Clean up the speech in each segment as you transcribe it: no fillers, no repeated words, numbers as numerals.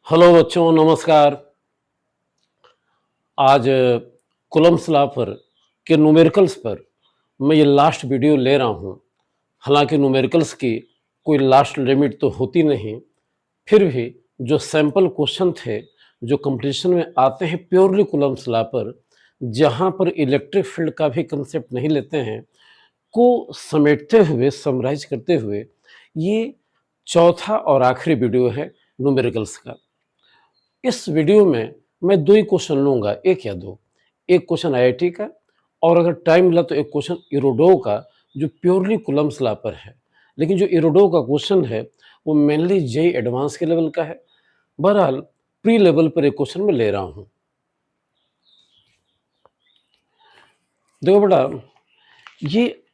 Hello बच्चों, नमस्कार। आज कूलम्ब्स लॉ पर के न्यूमेरिकल्स पर मैं ये लास्ट वीडियो ले रहा हूँ। हालांकि न्यूमेरिकल्स की कोई लास्ट लिमिट तो होती नहीं, फिर भी जो सैंपल क्वेश्चन थे जो कंपटीशन में आते हैं प्योरली कूलम्ब्स लॉ पर, जहाँ पर इलेक्ट्रिक फील्ड का भी कंसेप्ट नहीं लेते हैं, को समेटते हुए समराइज करते हुए ये चौथा और आखिरी वीडियो है न्यूमेरिकल्स का। इस वीडियो में मैं दो ही क्वेश्चन लूंगा, एक या दो। एक क्वेश्चन आईआईटी का और अगर टाइम मिला तो एक क्वेश्चन इरोडो का, जो प्योरली कूलम्ब्स लॉ पर है। लेकिन जो इरोडो का क्वेश्चन है वो मेनली जेई एडवांस के लेवल का है। बहरहाल प्री लेवल पर एक क्वेश्चन मैं ले रहा हूं। देखो बेटा, ये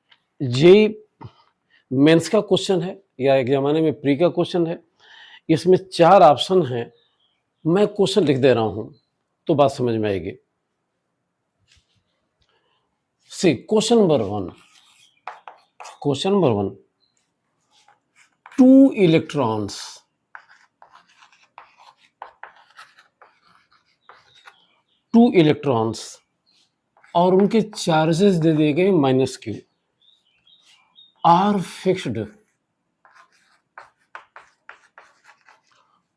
जेई मेंस का क्वेश्चन है या एक जमाने में प्री का क्वेश्चन है। इसमें चार ऑप्शन हैं। मैं क्वेश्चन लिख दे रहा हूं तो बात समझ में आएगी। C question number one. Question number one, two electrons और उनके चार्जेस दे दिए गए -q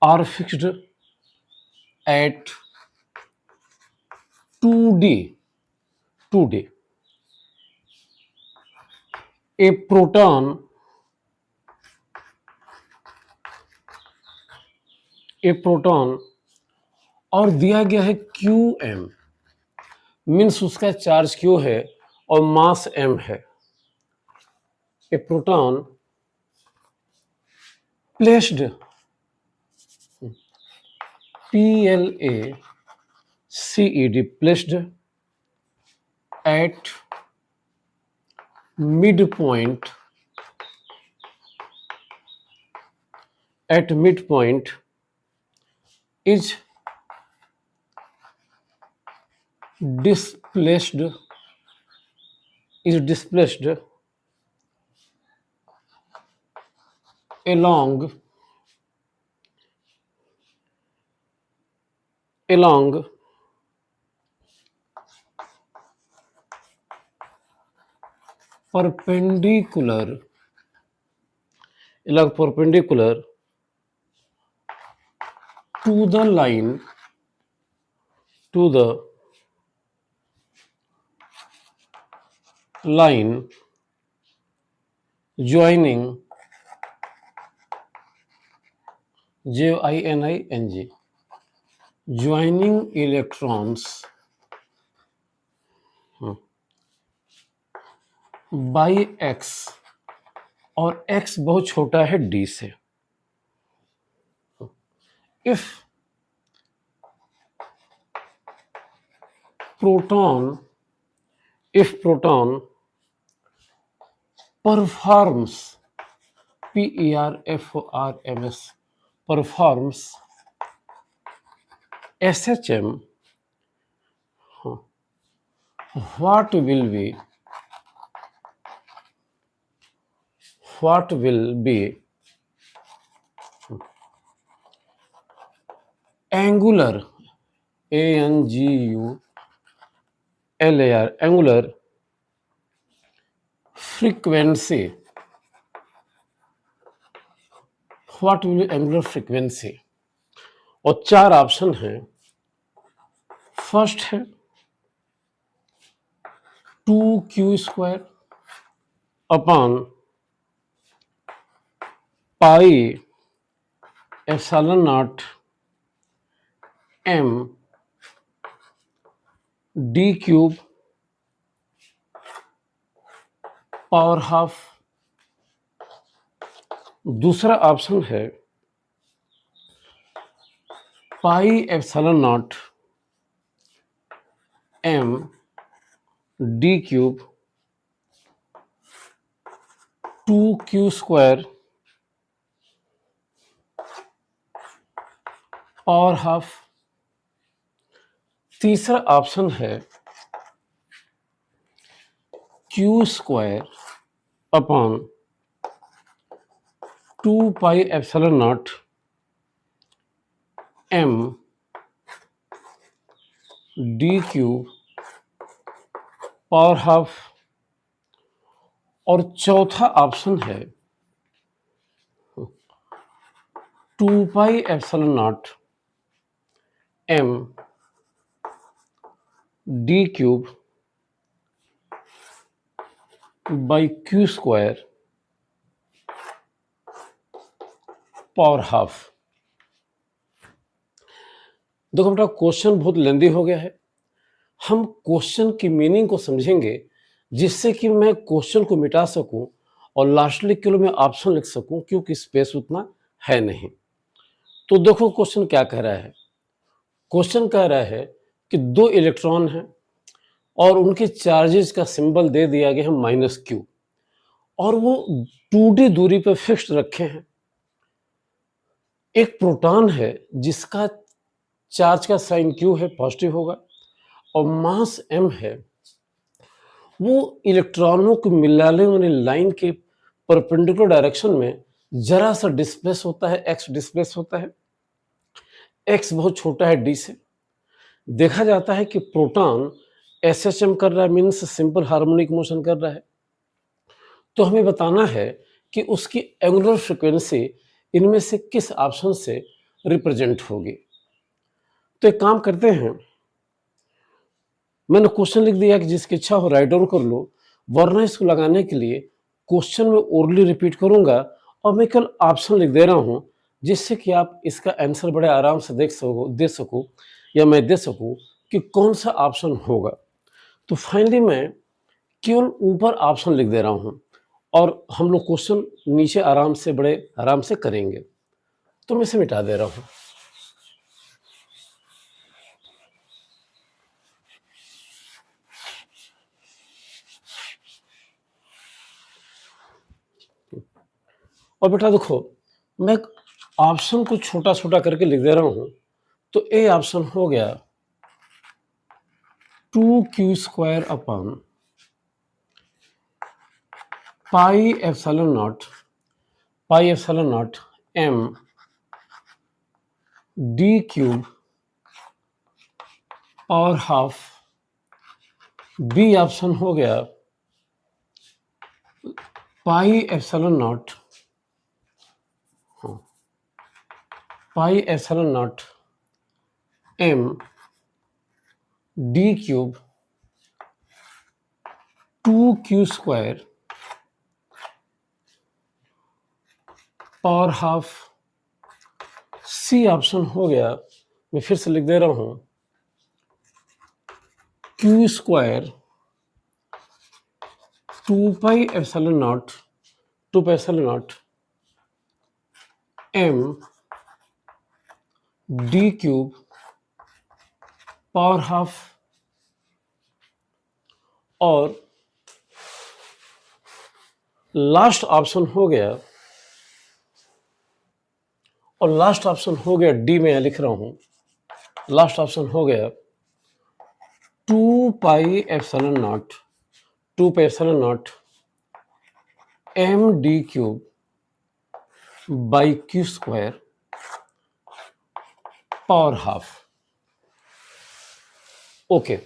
are fixed at 2d a proton और दिया गया है qm, मीन्स उसका चार्ज q है और मास m है। A proton placed PLACED placed at midpoint is displaced along perpendicular to the line joining joining electrons by x, और x बहुत छोटा है d से। if proton performs performs SHM, what will be angular angular frequency, और चार option हैं। First है 2q² upon pi epsilon naught m d³ power half. दूसरा ऑप्शन है pi epsilon naught m d³ 2q² power half. तीसरा option है q² upon 2 pi epsilon naught M D cube power half, और चौथा option है 2 pi epsilon naught M D cube by Q square power half. देखो बेटा, question बहुत लेंदी हो गया है। हम क्वेश्चन की मीनिंग को समझेंगे जिससे कि मैं क्वेश्चन को मिटा सकूं और लास्टली केवल मैं ऑप्शन लिख सकूं, क्योंकि स्पेस उतना है नहीं। तो देखो क्वेश्चन क्या कह रहा है। क्वेश्चन कह रहा है कि दो इलेक्ट्रॉन हैं और उनके चार्जेस का सिंबल दे दिया गया है -q, और वो 2d दूरी पर फिक्स्ड रखे हैं। एक प्रोटॉन है जिसका चार्ज का साइन q है, पॉजिटिव होगा, और मास m है। वो इलेक्ट्रॉनों को मिलाने वाली लाइन के परपेंडिकुलर डायरेक्शन में जरा सा डिस्प्लेस होता है, x डिस्प्लेस होता है। x बहुत छोटा है d से। देखा जाता है कि प्रोटॉन SHM कर रहा है, मीन्स सिंपल हार्मोनिक मोशन कर रहा है। तो हमें बताना है कि उसकी एंगुलर फ्रीक्वेंसी इनमें से किस ऑप्शन से रिप्रेजेंट होगी। तो एक काम करते हैं, मैंने क्वेश्चन लिख दिया कि जिसकी इच्छा हो राइट डाउन कर लो, वरना इसको लगाने के लिए क्वेश्चन में ओरली रिपीट करूंगा और मैं कल ऑप्शन लिख दे रहा हूं, जिससे कि आप इसका आंसर बड़े आराम से दे सको या मैं दे सकूं कि कौन सा ऑप्शन होगा। तो फाइनली मैं केवल ऊपर ऑप्शन लिख दे रहा हूं और हम लोग क्वेश्चन नीचे आराम से बड़े आराम से करेंगे। तो मैं इसे मिटा दे रहा हूं। और बेटा देखो, मैं ऑप्शन को छोटा छोटा करके लिख दे रहा हूं। तो ए ऑप्शन हो गया 2q square upon pi epsilon naught m D cube power half. B option हो गया pi epsilon naught m D cube 2q square power half. C option हो गया, मैं फिर से लिख दे रहा हूं, q square 2 pi epsilon naught m D cube power half. और लास्ट ऑप्शन हो गया डी में यहां लिख रहा हूं। लास्ट ऑप्शन हो गया 2 pi epsilon naught m D cube by Q square power half. Okay,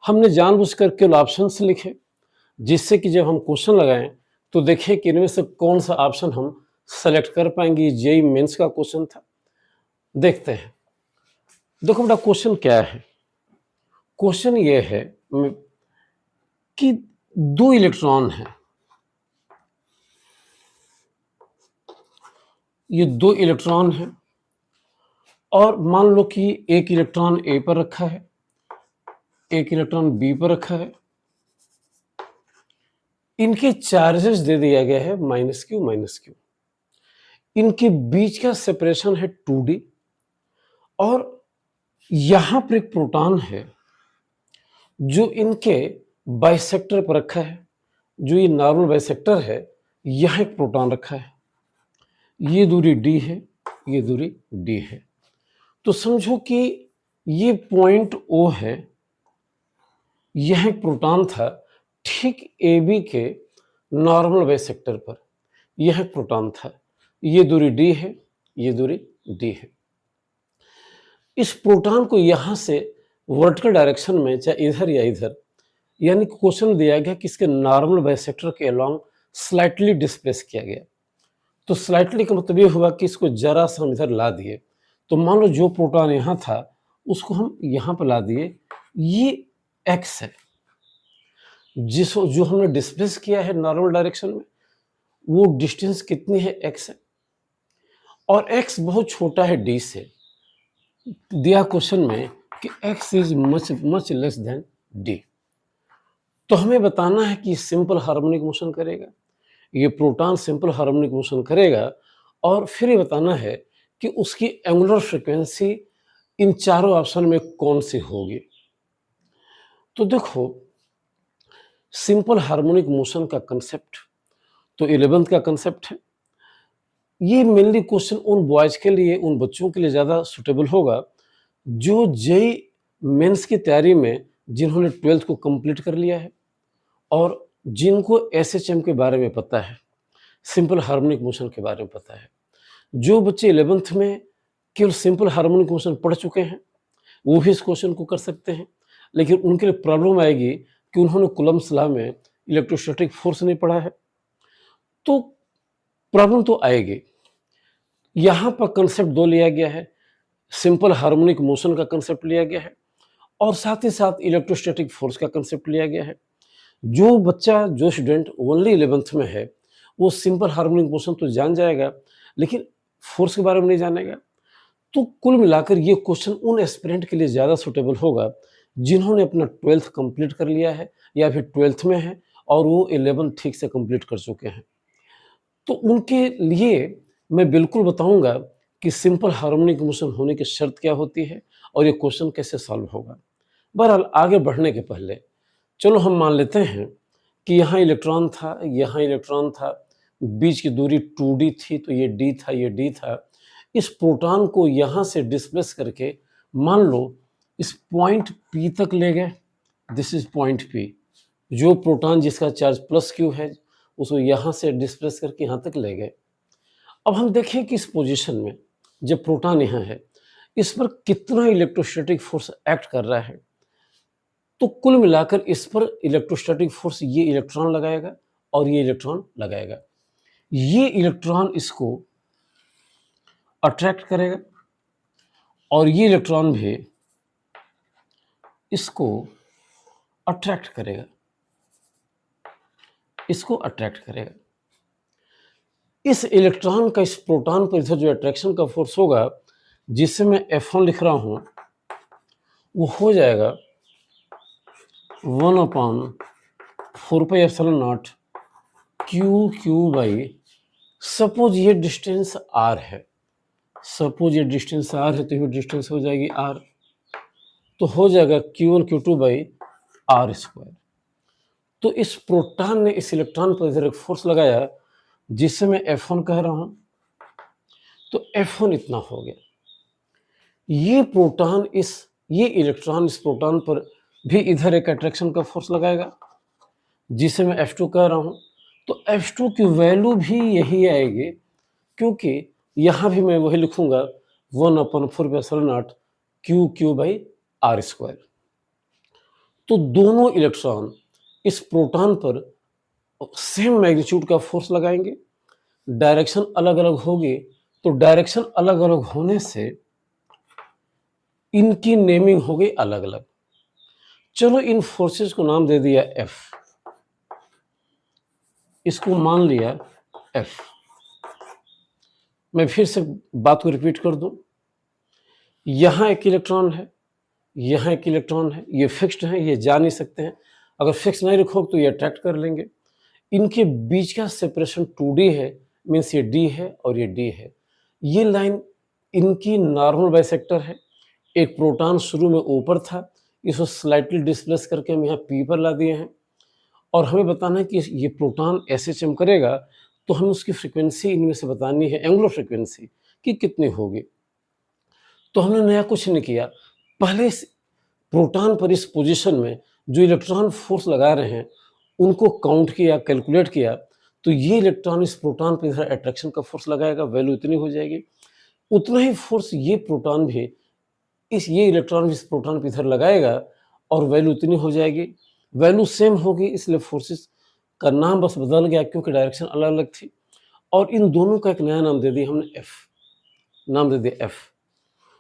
हमने जानबूझकर केवल ऑप्शन से लिखे, जिससे कि जब हम क्वेश्चन लगाएं तो देखें कि इनमें से कौन सा ऑप्शन हम सेलेक्ट कर पाएंगे। जेईई मेंस का क्वेश्चन था। देखते हैं। देखो बेटा, क्वेश्चन क्या है। क्वेश्चन ये है कि दो इलेक्ट्रॉन हैं, ये दो इलेक्ट्रॉन हैं, और मान लो कि एक इलेक्ट्रॉन ए पर रखा है, एक इलेक्ट्रॉन बी पर रखा है। इनके चार्जेस दे दिया गया है -q। इनके बीच का सेपरेशन है 2d, और यहां पर एक प्रोटॉन है जो इनके बाइसेक्टर पर रखा है। जो ये नॉर्मल बाइसेक्टर है, यहां एक प्रोटॉन रखा है। ये दूरी d है, ये दूरी d है। तो समझो कि ये पॉइंट O है, यह एक प्रोटॉन था ठीक AB के नॉर्मल बाइसेक्टर पर। यह एक प्रोटॉन था। ये दूरी d है, ये दूरी d है। इस प्रोटॉन को यहाँ से वर्टिकल डायरेक्शन में, चाहे इधर या इधर, यानी कि क्वेश्चन दिया गया कि इसके नॉर्मल बाइसेक्टर के अलोंग स्लाइटली डिस्प्लेस किया गया। तो स्लाइटली का मतलब ये हुआ कि इसको जरा सा हम इधर ला दिए, तो मान लो जो प्रोटॉन यहाँ था उसको हम यहाँ पर ला दिए, ये एक्स है, जो हमने डिस्प्लेस किया है नॉर्मल डायरेक्शन में, वो डिस्टेंस कितनी है, एक्स है, और एक्स बहुत छोटा है डी से। दिया क्वेश्चन में कि x is much much less than d, तो हमें बताना है कि सिंपल हार्मोनिक मोशन करेगा, ये प्रोटॉन सिंपल हार्मोनिक मोशन करेगा, और फिर ये बताना है कि उसकी एंगुलर फ्रीक्वेंसी इन चारों ऑप्शन में कौन सी होगी। तो देखो, सिंपल हार्मोनिक मोशन का कंसेप्ट तो 11th का कंसेप्ट है। ये मेनली क्वेश्चन उन बॉयज के लिए, उन बच्चों के लिए ज़्यादा सुटेबल होगा जो जेई मेंस की तैयारी में, जिन्होंने 12th को कंप्लीट कर लिया है और जिनको एसएचएम के बारे में पता है, सिंपल हार्मोनिक मोशन के बारे में पता है। जो बच्चे 11th में केवल सिंपल हार्मोनिक मोशन पढ़ चुके हैं वो भी इस क्वेश्चन को कर सकते हैं, लेकिन उनके लिए प्रॉब्लम आएगी कि उन्होंने कूलम्ब्स लॉ में इलेक्ट्रोस्टैटिक फोर्स नहीं पढ़ा है, तो प्रॉब्लम तो आएगी। यहाँ पर कंसेप्ट दो लिया गया है, सिंपल हार्मोनिक मोशन का कंसेप्ट लिया गया है और साथ ही साथ इलेक्ट्रोस्टैटिक फोर्स का कंसेप्ट लिया गया है। जो बच्चा, जो स्टूडेंट ओनली 11th में है, वो सिंपल हार्मोनिक मोशन तो जान जाएगा लेकिन फोर्स के बारे में नहीं जानेगा। तो कुल मिलाकर ये क्वेश्चन उन एस्पिरेंट के लिए ज़्यादा सुटेबल होगा जिन्होंने अपना 12th कंप्लीट कर लिया है या फिर 12th में है और वो 11th ठीक से कंप्लीट कर चुके हैं। तो उनके लिए मैं बिल्कुल बताऊंगा कि सिंपल हार्मोनिक मोशन होने की शर्त क्या होती है और ये क्वेश्चन कैसे सॉल्व होगा। बहरहाल आगे बढ़ने के पहले चलो हम मान लेते हैं कि यहाँ इलेक्ट्रॉन था, यहाँ इलेक्ट्रॉन था, बीच की दूरी 2d थी, तो ये d था, ये d था। इस प्रोटॉन को यहाँ से डिस्प्लेस करके मान लो इस पॉइंट P तक ले गए, दिस इज पॉइंट P। जो प्रोटॉन जिसका चार्ज प्लस Q है उसको यहाँ से डिस्प्लेस करके यहाँ तक ले गए। अब हम देखें कि इस पोजीशन में जब प्रोटॉन यहाँ है, इस पर कितना इलेक्ट्रोस्टैटिक फोर्स एक्ट कर रहा है। तो कुल मिलाकर इस पर इलेक्ट्रोस्टैटिक फोर्स ये इलेक्ट्रॉन लगाएगा और ये इलेक्ट्रॉन लगाएगा। ये इलेक्ट्रॉन इसको अट्रैक्ट करेगा और ये इलेक्ट्रॉन भी इसको अट्रैक्ट करेगा, इसको अट्रैक्ट करेगा। इस इलेक्ट्रॉन का इस प्रोटॉन पर इधर जो अट्रैक्शन का फोर्स होगा, जिसे मैं F1 लिख रहा हूं, वो हो जाएगा 1/4πε0 QQ बाई, सपोज ये डिस्टेंस R है, सपोज ये डिस्टेंस R है तो ये डिस्टेंस हो जाएगी R, तो हो जाएगा Q1 Q2 बाई R²। तो इस प्रोटॉन ने इस इलेक्ट्रॉन पर इधर एक फोर्स लगाया जिसे मैं F1 कह रहा हूं, तो F1 इतना हो गया। ये प्रोटॉन ये इलेक्ट्रॉन इस प्रोटॉन पर भी इधर एक अट्रैक्शन का फोर्स लगाएगा जिसे मैं F2 कह रहा हूं, तो F2 की वैल्यू भी यही आएगी, क्योंकि यहां भी मैं वही लिखूंगा 1/4πε0 QQ बाई R²। तो दोनों इलेक्ट्रॉन इस प्रोटॉन पर सेम मैग्नीट्यूड का फोर्स लगाएंगे, डायरेक्शन अलग अलग होगी, तो डायरेक्शन अलग अलग होने से इनकी नेमिंग हो गई अलग अलग। चलो इन फोर्सेस को नाम दे दिया F, इसको मान लिया F। मैं फिर से बात को रिपीट कर दूं, यहां एक इलेक्ट्रॉन है, यहां एक इलेक्ट्रॉन है, ये फिक्स्ड है, ये जा नहीं सकते हैं। अगर फिक्स नहीं रखोगे तो ये अट्रैक्ट कर लेंगे। इनके बीच का सेपरेशन 2D है, मीन्स ये D है और ये D है। ये लाइन इनकी नॉर्मल बाइसेक्टर है। एक प्रोटॉन शुरू में ऊपर था, इसको स्लाइटली डिस्प्लेस करके हम यहाँ P पर ला दिए हैं और हमें बताना है कि ये प्रोटॉन SHM करेगा, तो हमें उसकी फ्रीक्वेंसी इनमें से बतानी है, एंगुलर फ्रीक्वेंसी कि कितनी होगी। तो हमने नया कुछ नहीं किया, पहले इस प्रोटॉन पर इस पोजीशन में जो इलेक्ट्रॉन फोर्स लगा रहे हैं उनको काउंट किया, कैलकुलेट किया, तो ये इलेक्ट्रॉन इस प्रोटॉन पर इधर अट्रैक्शन का फोर्स लगाएगा, वैल्यू इतनी हो जाएगी। उतना ही फोर्स ये प्रोटॉन भी इस ये इलेक्ट्रॉन इस प्रोटॉन पे इधर लगाएगा और वैल्यू इतनी हो जाएगी, वैल्यू सेम होगी, इसलिए फोर्सेस का नाम बस बदल गया क्योंकि डायरेक्शन अलग अलग थी। और इन दोनों का एक नया नाम दे दिया हमने एफ, नाम दे दिया F.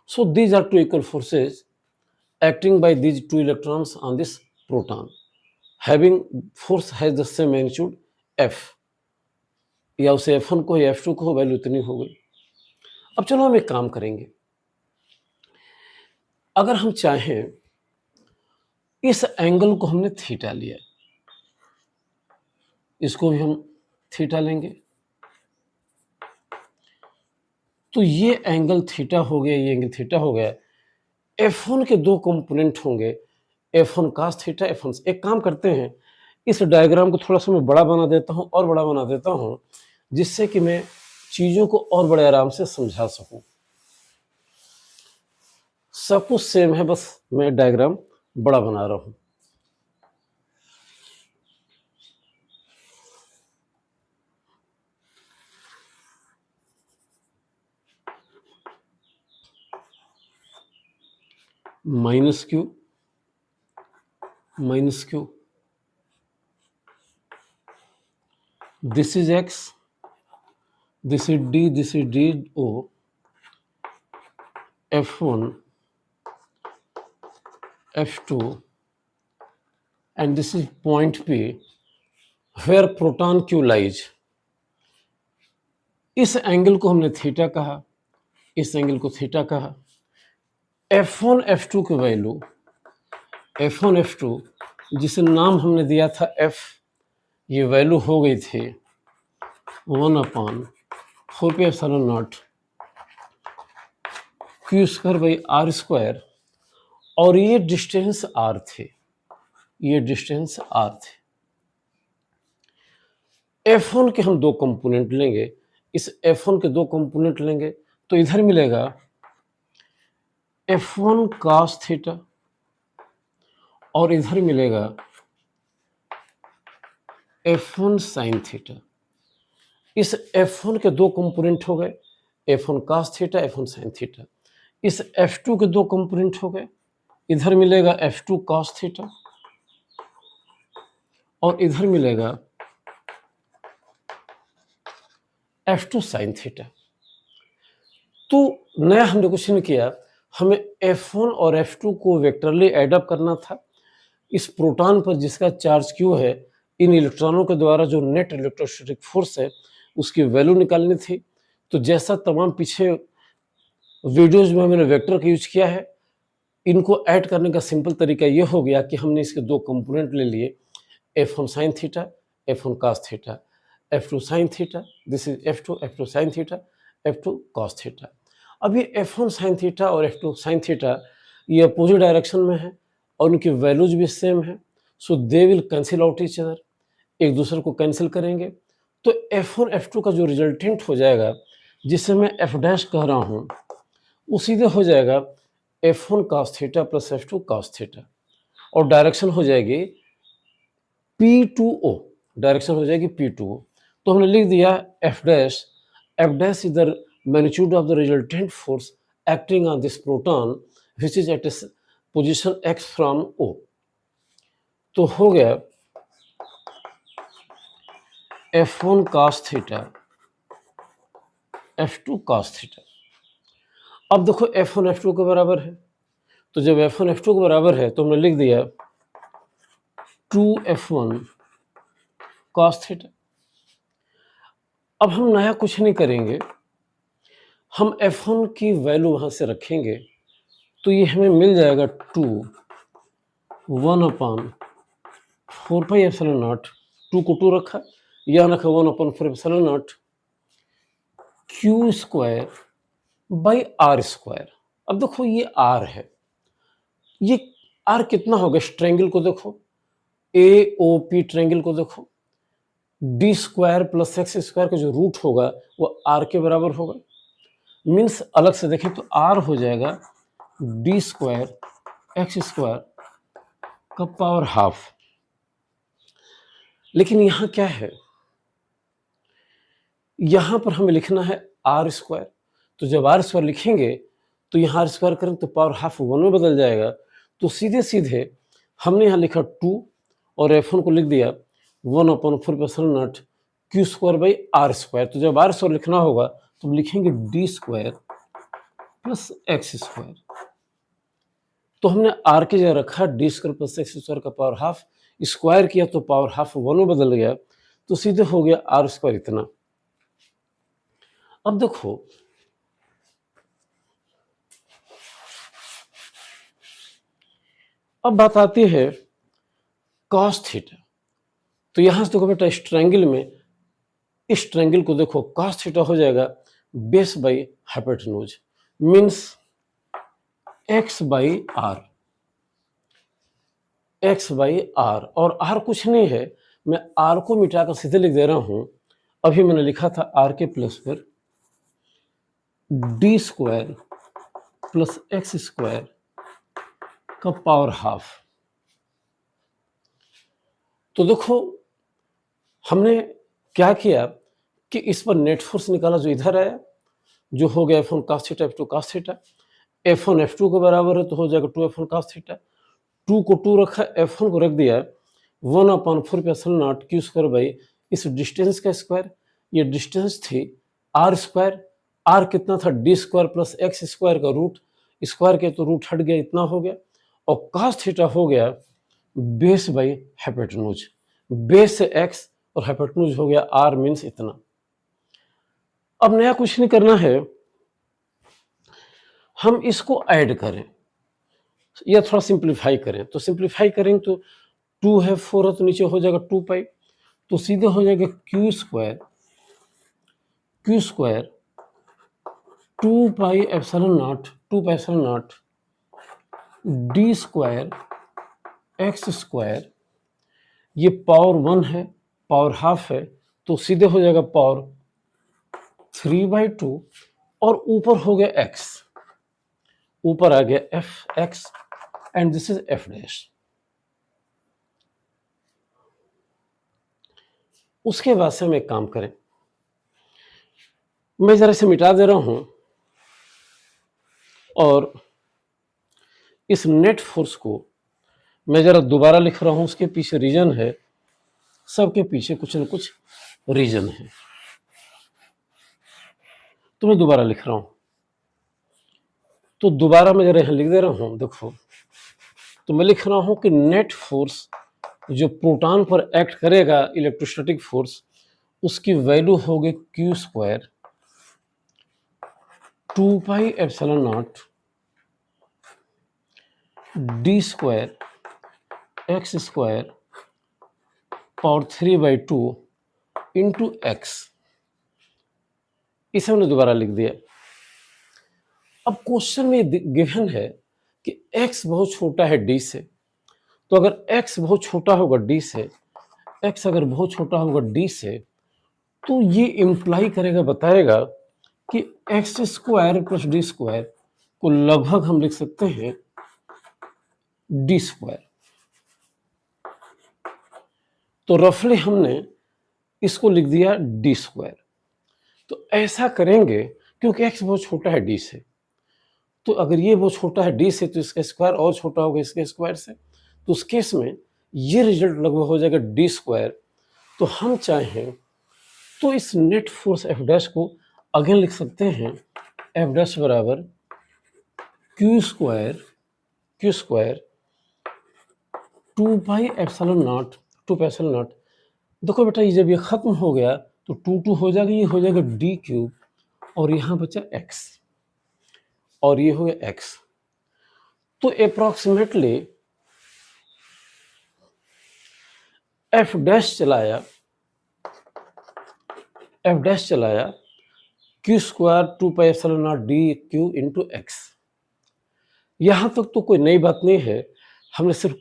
So these are two equal forces acting by these two electrons on this proton having force has the same magnitude F, या उसे F1 को या F2 को वैल्यू इतनी हो गई। अब चलो हम एक काम करेंगे, अगर हम चाहें इस एंगल को हमने थीटा लिया, इसको भी हम थीटा लेंगे, तो ये एंगल थीटा हो गया, ये एंगल थीटा हो गया। F1 के दो कंपोनेंट होंगे, F1 cos थीटा, F1। एक काम करते हैं, इस डायग्राम को थोड़ा सा मैं बड़ा बना देता हूं और बड़ा बना देता हूं, जिससे कि मैं चीजों को और बड़े आराम से समझा सकूं। सब कुछ सेम है, बस मैं डायग्राम बड़ा बना रहा हूं। Minus Q, this is X, this is D O, F1, F2, and this is point P where proton Q lies। इस एंगल को हमने थीटा कहा, इस एंगल को थीटा कहा। F1 F2 की वैल्यू, F1 F2 जिसे नाम हमने दिया था F, ये वैल्यू हो गई थी 1/4πε0 Q²/r², और ये डिस्टेंस r थे, ये डिस्टेंस r थे। F1 के हम दो कंपोनेंट लेंगे, इस F1 के दो कंपोनेंट लेंगे तो इधर मिलेगा F1 cos थीटा और इधर मिलेगा F1 sin थीटा। इस F1 के दो कंपोनेंट हो गए, F1 cos theta, F1 sin theta. इस F2 के दो कंपोनेंट हो गए, इधर मिलेगा F2 cos थीटा और इधर मिलेगा F2 sin थीटा। तो नया हमने कुछ नहीं किया, हमें F1 और F2 को वेक्टरली एडअप करना था। इस प्रोटॉन पर जिसका चार्ज Q है, इन इलेक्ट्रॉनों के द्वारा जो नेट इलेक्ट्रोस्टैटिक फोर्स है उसकी वैल्यू निकालनी थी। तो जैसा तमाम पीछे वीडियोज में मैंने वेक्टर का यूज किया है, इनको ऐड करने का सिंपल तरीका ये हो गया कि हमने इसके दो कंपोनेंट ले लिए, F1 sin theta, F1 cos theta, F2 sin theta, this is F2 sin theta, F2 cos theta. अब ये F1 sin थीटा और F2 sin थीटा ये अपोजिट डायरेक्शन में है और उनकी वैल्यूज भी सेम है, so they will cancel out each other, एक दूसरे को कैंसिल करेंगे। तो F1 F2 का जो रिजल्टेंट हो जाएगा, जिसे मैं F डैश कह रहा हूँ, वो सीधे हो जाएगा F1 cos theta plus F2 cos theta, और डायरेक्शन हो जाएगी P2O, डायरेक्शन हो जाएगी P2O। तो हमने लिख दिया F dash is the magnitude of the resultant force acting on this proton which is at position X from O। तो हो गया F1 cos theta, F2 cos theta. अब देखो F1 F2 के बराबर है, तो जब F1 F2 के बराबर है तो हमने लिख दिया 2F1 cos थीटा। अब हम नया कुछ नहीं करेंगे, हम F1 की वैल्यू वहां से रखेंगे तो ये हमें मिल जाएगा 1/4πε0, 2 को 2 रखा, यह रखा 1/4πε0 Q²/r²। अब देखो ये r है, ये r कितना होगा, इस ट्रायंगल को देखो, AOP ट्रायंगल को देखो, d² प्लस x² का जो रूट होगा वो r के बराबर होगा। मीन्स अलग से देखें तो r हो जाएगा d² x² का पावर हाफ। लेकिन यहां क्या है, यहां पर हमें लिखना है r², तो जब r² लिखेंगे तो यहाँ आर स्क्वायर करें तो पावर हाफ 1 में बदल जाएगा। तो सीधे सीधे हमने यहाँ लिखा 2 और F1 को लिख दिया 1/4 Q square by R square. तो जब आर स्क्वायर लिखना होगा तो लिखेंगे D square plus X square. तो हमने आर की जगह रखा D square plus X square का पावर हाफ, स्क्वायर किया तो पावर हाफ 1 में बदल गया, तो सीधे हो गया आर स्क्वायर इतना। अब देखो अब बात आती है कॉस थीटा। तो यहां से देखो बेटा, इस ट्रायंगल में इस ट्रायंगल को देखो, कॉस थीटा हो जाएगा base by hypotenuse, means X by R, X by R. और आर कुछ नहीं है, मैं आर को मिटाकर सीधे लिख दे रहा हूं। अभी मैंने लिखा था आर के प्लस पर D square plus X square का पावर हाफ। तो देखो हमने क्या किया कि इस पर नेट फोर्स निकाला जो इधर आया, जो हो गया F1 cos theta F2 cos theta. F1 F2 के बराबर है तो हो जाएगा 2F1 cos थीटा। 2 को 2 रखा, F1 को रख दिया 1/4 क्यू स्क्वायर बाई इस डिस्टेंस का स्क्वायर। ये डिस्टेंस थी आर स्क्वायर, आर कितना था D square plus X square का रूट, स्क्वायर के तो रूट हट गया, इतना हो गया। और cos थीटा हो गया बेस बाई हाइपोटेन्यूज, बेस से एक्स और हाइपोटेन्यूज हो गया आर, मीन्स इतना। अब नया कुछ नहीं करना है, हम इसको ऐड करें या थोड़ा सिंप्लीफाई करें। तो सिंप्लीफाई करेंगे तो 2 है 4 है तो नीचे हो जाएगा 2 पाई, तो सीधे हो जाएगा Q square 2 pi epsilon naught D square x square. ये पावर 1 है, पावर हाफ है, तो सीधे हो जाएगा पावर 3/2 और ऊपर हो गया x, ऊपर आ गया F x and this is F dash. उसके बाद से हम एक काम करें, मैं जरा इसे मिटा दे रहा हूं और इस नेट फोर्स को मैं जरा दोबारा लिख रहा हूं। उसके पीछे रीजन है, सबके पीछे कुछ न कुछ रीजन है, तो मैं दोबारा लिख रहा हूं। तो दोबारा मैं जरा यहां लिख दे रहा हूं, देखो। तो मैं लिख रहा हूं कि नेट फोर्स जो प्रोटॉन पर एक्ट करेगा, इलेक्ट्रोस्टैटिक फोर्स, उसकी वैल्यू होगी Q square 2 pi epsilon naught D square x square power 3/2 into x. इसे हमने दोबारा लिख दिया। अब क्वेश्चन में गिवन है कि x बहुत छोटा है d से, तो अगर x बहुत छोटा होगा d से, x अगर बहुत छोटा होगा d से, तो ये इम्प्लाई करेगा, बताएगा कि x square plus D square को लगभग हम लिख सकते हैं डी स्क्वायर। तो रफली हमने इसको लिख दिया डी स्क्वायर। तो ऐसा करेंगे क्योंकि एक्स बहुत छोटा है डी से, तो अगर ये बहुत छोटा है डी से तो इसका स्क्वायर और छोटा होगा इसके स्क्वायर से, तो उस केस में ये रिजल्ट लगभग हो जाएगा डी स्क्वायर। तो हम चाहें तो इस नेट फोर्स एफ डैश को अगेन लिख सकते हैं, एफ डैश बराबर Q square 2 pi epsilon not देखो बेटा, ये जब ये खत्म हो गया तो 2 हो जाएगा, ये हो जाएगा डी क्यूब और यहाँ बचा x और ये हो गया x। तो अप्रोक्सीमेटली एफ डैश चलाया Q square 2 pi epsilon naught D Q into x. यहां तक तो कोई नई बात नहीं है, हमने सिर्फ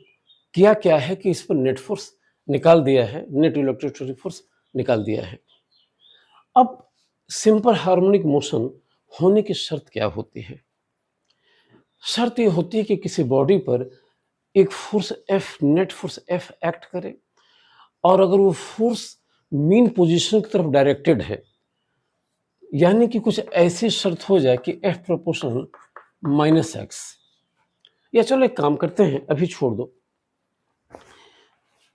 किया क्या है कि इस पर नेट फोर्स निकाल दिया है, नेट इलेक्ट्रोस्टैटिक फोर्स निकाल दिया है। अब सिंपल हार्मोनिक मोशन होने की शर्त क्या होती है? शर्त ये होती है कि किसी बॉडी पर एक force F, net force F act करे और अगर वो फोर्स मीन पोजीशन की तरफ डायरेक्टेड है, यानी कि कुछ ऐसी शर्त हो जाए कि एफ प्रोपोर्शनल माइनस एक्स। या चलो एक काम करते हैं, अभी छोड़ दो,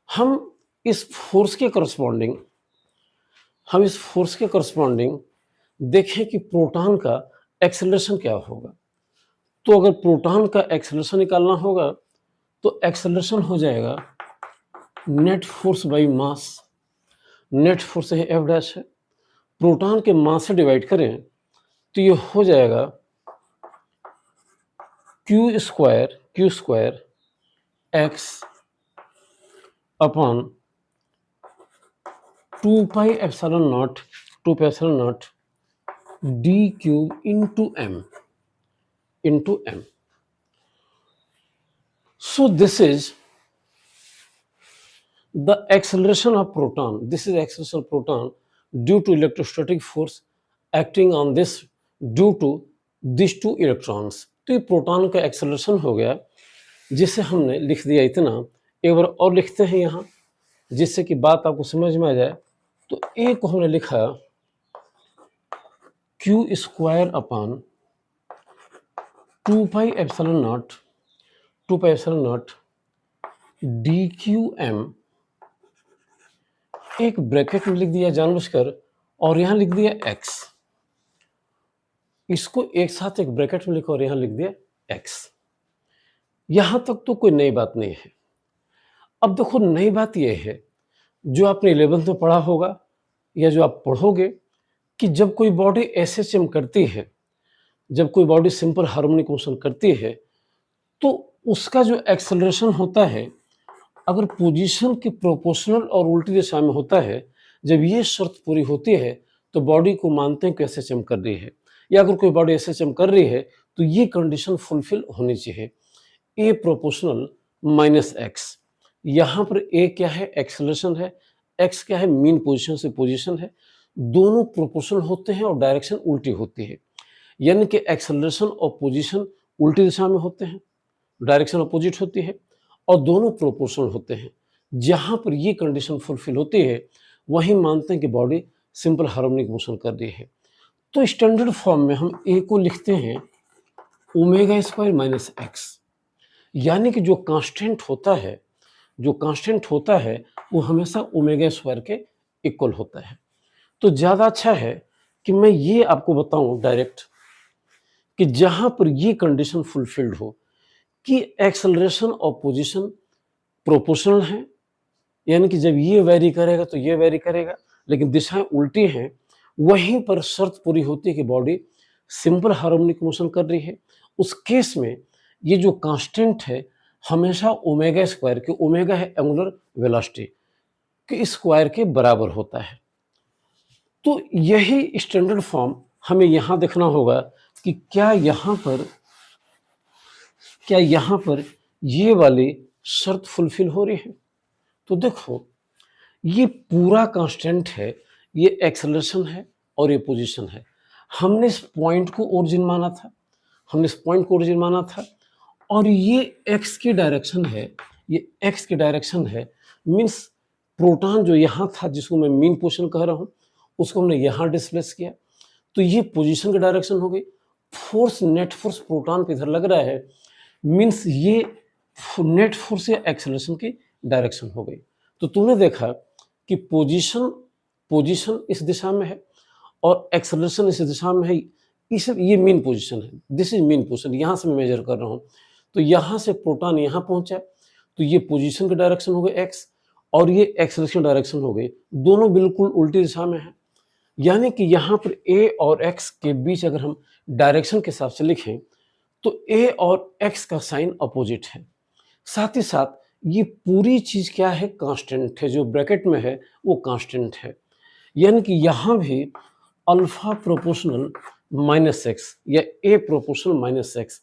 हम इस फोर्स के करस्पॉन्डिंग देखें कि प्रोटॉन का एक्सेलरेशन क्या होगा। तो अगर प्रोटॉन का एक्सेलरेशन निकालना होगा तो एक्सेलरेशन हो जाएगा net force by mass. Net force है एफ डैश है, प्रोटॉन के मास से डिवाइड करें तो ये हो जाएगा Q square X upon 2 pi epsilon naught D cube into M. So this is the acceleration of proton. This is acceleration of proton due to electrostatic force acting on this due to these two electrons. तो ये proton का acceleration हो गया, जिसे हमने लिख दिया इतना। एक बार और लिखते हैं यहाँ, जिससे कि बात आपको समझ में आ जाए। तो ए को हमने लिखा Q square upon 2 pi epsilon naught D Q M, एक ब्रैकेट में लिख दिया जानबूझकर, और यहां लिख दिया x। इसको एक साथ एक ब्रैकेट में लिखा और यहां लिख दिया x। यहां तक तो कोई नई बात नहीं है। अब देखो, नई बात यह है जो आपने 11th में पढ़ा होगा या जो आप पढ़ोगे, कि जब कोई बॉडी एसएचएम करती है, जब कोई बॉडी सिंपल हार्मोनिक मोशन करती है, तो उसका जो एक्सेलरेशन होता है, अगर पोजीशन की प्रोपोर्शनल और उल्टी दिशा में होता है, जब ये शर्त पूरी होती है तो बॉडी को मानते हैं कि एसएचएम कर रही है। या अगर कोई बॉडी एसएचएम कर रही है तो ये कंडीशन फुलफिल होनी चाहिए, ए प्रोपोर्शनल माइनस एक्स। यहाँ पर ए क्या है, एक्सेलरेशन है, एक्स क्या है, मीन पोजीशन से पोजीशन है। दोनों प्रोपोर्शनल होते हैं और डायरेक्शन उल्टी होती है, यानी कि एक्सेलरेशन और पोजीशन उल्टी दिशा में होते हैं, डायरेक्शन अपोजिट होती है, और दोनों प्रोपोर्शनल होते हैं। जहां पर ये कंडीशन फुलफिल होती है वहीं मानते हैं कि बॉडी सिंपल हार्मोनिक मोशन कर रही है। तो स्टैंडर्ड फॉर्म में हम ए को लिखते हैं ओमेगा स्क्वायर माइनस एक्स, यानी कि जो कांस्टेंट होता है वो हमेशा ओमेगा स्क्वायर के इक्वल होता है। तो ज़्यादा अच्छा है कि मैं ये आपको बताऊं डायरेक्ट, कि जहां पर ये कंडीशन फुलफिल्ड हो कि एक्सेलरेशन और पोजीशन प्रोपोर्शनल है, यानी कि जब ये वेरी करेगा तो ये वेरी करेगा, लेकिन दिशाएं उल्टी हैं, वहीं पर शर्त पूरी होती है कि बॉडी सिंपल हार्मोनिक मोशन कर रही है। उस केस में ये जो कांस्टेंट है हमेशा ओमेगा स्क्वायर के, ओमेगा है एंगुलर वेलोसिटी के स्क्वायर के बराबर होता है। तो यही स्टैंडर्ड फॉर्म हमें यहाँ देखना होगा कि क्या यहाँ पर ये वाली शर्त फुलफिल हो रही है। तो देखो, ये पूरा कांस्टेंट है, ये एक्सेलरेशन है और ये पोजीशन है। हमने इस पॉइंट को ओरिजिन माना था, और ये एक्स की डायरेक्शन है, मीन्स प्रोटॉन जो यहाँ था, जिसको मैं मीन पोजीशन कह रहा हूँ, उसको हमने यहाँ डिस्प्लेस किया, तो ये पोजीशन की डायरेक्शन हो गई। फोर्स, नेट फोर्स प्रोटॉन पे इधर लग रहा है, मीन्स ये नेट फोर्स या एक्सेलरेशन की डायरेक्शन हो गई। तो तुमने देखा कि पोजीशन इस दिशा में है और एक्सेलरेशन इस दिशा में है। ये मीन पोजीशन है, दिस इज मीन पोजीशन, यहाँ से मैं मेजर कर रहा हूँ। तो यहाँ से प्रोटॉन यहाँ पहुँचा, तो ये पोजीशन की डायरेक्शन हो गई एक्स, और ये एक्सेलरेशन डायरेक्शन हो गई, दोनों बिल्कुल उल्टी दिशा में है। यानी कि यहाँ पर ए और एक्स के बीच अगर हम डायरेक्शन के हिसाब से लिखें तो ए और एक्स का साइन अपोजिट है। साथ ही साथ ये पूरी चीज क्या है, कांस्टेंट है, जो ब्रैकेट में है वो कांस्टेंट है। यानी कि यहाँ भी अल्फा प्रोपोर्शनल माइनस एक्स या a proportional minus X,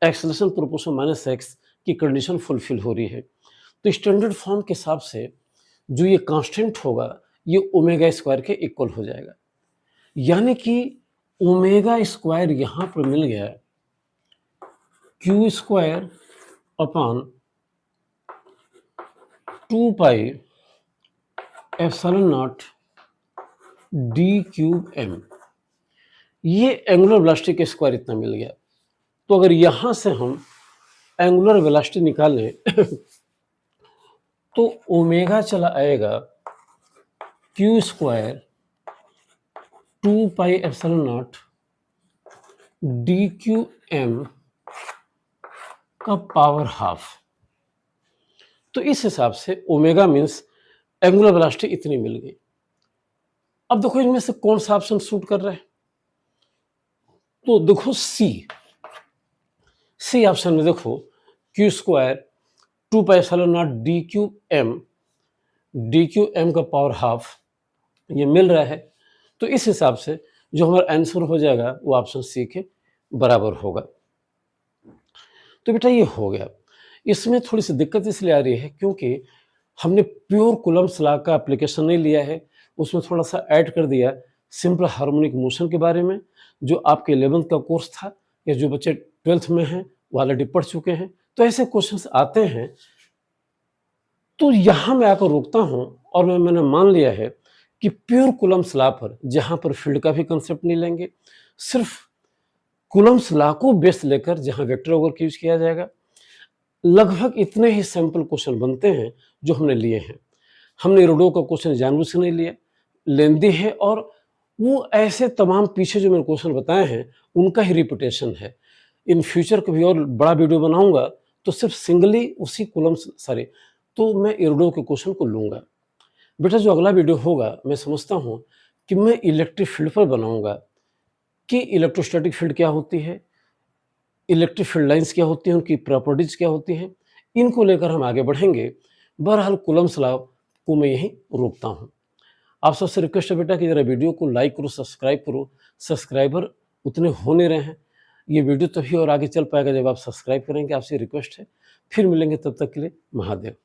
acceleration proportional minus X की कंडीशन फुलफिल हो रही है। तो स्टैंडर्ड फॉर्म के हिसाब से जो ये कांस्टेंट होगा ये ओमेगा स्क्वायर के इक्वल हो जाएगा। यानी कि ओमेगा स्क्वायर यहाँ पर मिल गया Q square upon 2 pi epsilon naught D cube M. ये एंगुलर वेलोसिटी के स्क्वायर इतना मिल गया। तो अगर यहाँ से हम एंगुलर वेलोसिटी निकालें तो ओमेगा चला आएगा Q square 2πε0 D Q M का पावर हाफ। तो इस हिसाब से ओमेगा मीन्स एंगुलर वेलोसिटी इतनी मिल गई। अब देखो इनमें से कौन सा ऑप्शन सूट कर रहा है, तो देखो सी ऑप्शन में देखो Q square 2πε0 D Q M का पावर हाफ ये मिल रहा है। तो इस हिसाब से जो हमारा आंसर हो जाएगा वो ऑप्शन सी के बराबर होगा। तो बेटा ये हो गया। इसमें थोड़ी सी दिक्कत इसलिए आ रही है क्योंकि हमने प्योर कूलम्ब्स लॉ का एप्लीकेशन नहीं लिया है, उसमें थोड़ा सा ऐड कर दिया सिंपल हार्मोनिक मोशन के बारे में, जो आपके 11th का कोर्स था या जो बच्चे 12th में हैं वो ऑलरेडी पढ़ चुके हैं। तो ऐसे क्वेश्चंस आते हैं। तो यहाँ मैं आकर रोकता हूँ और मैंने मान लिया है कि प्योर कूलम्ब्स लॉ पर, जहाँ पर फील्ड का भी कंसेप्ट नहीं लेंगे, सिर्फ कूलम्ब्स लॉ को बेस लेकर जहाँ वेक्टर ओवर यूज किया जाएगा, लगभग इतने ही सैंपल क्वेश्चन बनते हैं जो हमने लिए हैं। हमने रोडो का क्वेश्चन जानबूझ से नहीं लिया, लेंदी है, और वो ऐसे तमाम पीछे जो मैंने क्वेश्चन बताए हैं उनका ही रिपीटेशन है। इन फ्यूचर कभी और बड़ा वीडियो बनाऊंगा तो सिर्फ सिंगली उसी कॉलम्स तो मैं इरोडो के क्वेश्चन को लूँगा। बेटा जो अगला वीडियो होगा मैं समझता हूँ कि मैं इलेक्ट्रिक फील्ड पर बनाऊँगा कि इलेक्ट्रोस्टैटिक फील्ड क्या होती है, इलेक्ट्रिक फील्ड लाइंस क्या होती हैं, उनकी प्रॉपर्टीज क्या होती हैं, इनको लेकर हम आगे बढ़ेंगे। बहरहाल कूलम्ब्स लॉ को मैं यहीं रोकता हूँ। आप सबसे रिक्वेस्ट है बेटा कि ज़रा वीडियो को लाइक करो, सब्सक्राइब करो। सब्सक्राइबर उतने हो नहीं रहे हैं। ये वीडियो तभी और आगे चल पाएगा जब आप सब्सक्राइब करेंगे, आपसे रिक्वेस्ट है। फिर मिलेंगे, तब तक के लिए महादेव।